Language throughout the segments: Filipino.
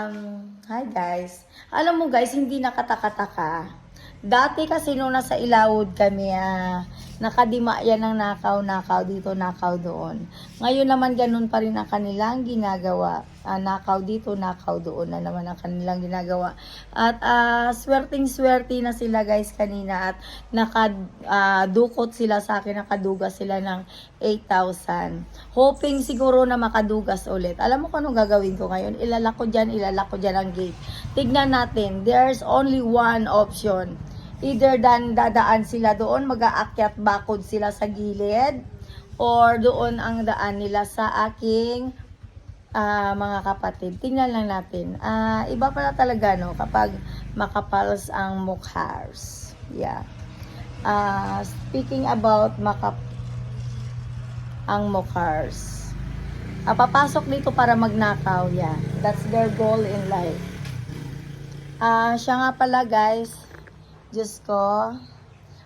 Hi guys. Alam mo guys, hindi nakataka-taka. Dati kasi nung nasa Ilawod kami, nakadima yan ng nakaw dito, nakaw doon. Ngayon naman ganun pa rin ang kanilang ginagawa. Nakaw dito, nakaw doon na naman ang kanilang ginagawa. At swerting-swerte na sila guys kanina at nakadukot sila sa akin, nakadugas sila ng 8,000. Hoping siguro na makadugas ulit. Alam mo kung anong gagawin ko ngayon? Ilalak ko dyan ang gate. Tignan natin, there's only one option. Either dadaan sila doon, mag-aakyat bakod sila sa gilid, or doon ang daan nila sa aking mga kapatid. Tingnan lang natin. Iba pala talaga no kapag makapals ang mukhars. Yeah. Speaking about ang mukhars. Papasok dito para magnakaw. Yeah. That's their goal in life. Siya nga pala guys, Diyos ko,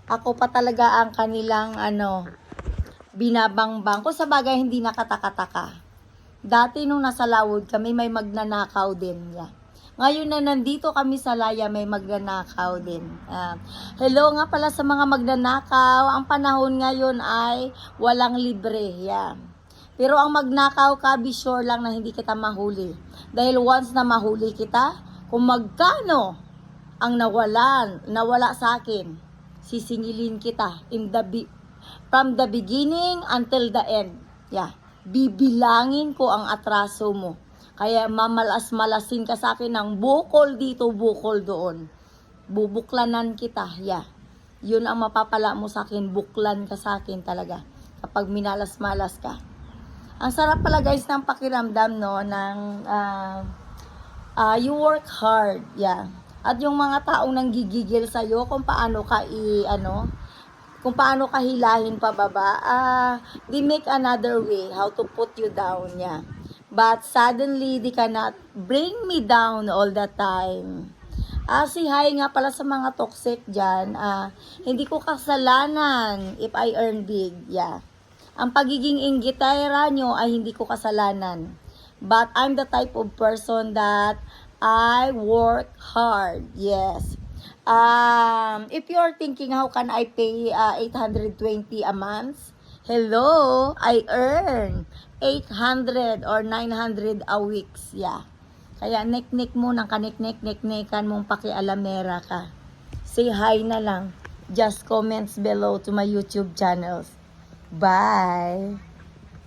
ako pa talaga ang kanilang binabangbang. Kung sa bagay hindi nakataka-taka. Dati nung nasa Lawod kami, may magnanakaw din. Yeah. Ngayon na nandito kami sa Laya, may magnanakaw din. Hello nga pala sa mga magnanakaw. Ang panahon ngayon ay walang libre. Yeah. Pero ang magnakaw ka, be sure lang na hindi kita mahuli. Dahil once na mahuli kita, kung magkano ang nawala sa akin, sisingilin kita from the beginning until the end. Yeah. Bibilangin ko ang atraso mo. Kaya mamalas-malasin ka sa akin ng bukol dito, bukol doon. Bubuklanan kita. Yeah. Yun ang mapapala mo sa akin. Buklan ka sa akin talaga. Kapag minalas-malas ka. Ang sarap pala guys ng pakiramdam no ng you work hard. Yeah. At yung mga taong nanggigigil sa'yo kung paano ka kung paano ka hilahin pababa, they make another way how to put you down, yeah. But suddenly, they cannot bring me down all the time. Si hi nga pala sa mga toxic dyan, hindi ko kasalanan if I earn big, yeah. Ang pagiging inggitera nyo ay hindi ko kasalanan. But I'm the type of person that I work hard. Yes. If you're thinking how can I pay 820 a month? Hello, I earn 800 or 900 a week. Yeah. Kaya nek-nek mo nang kanek-nek-nek-nekan mong pakialamera ka. Say hi na lang. Just comments below to my YouTube channels. Bye.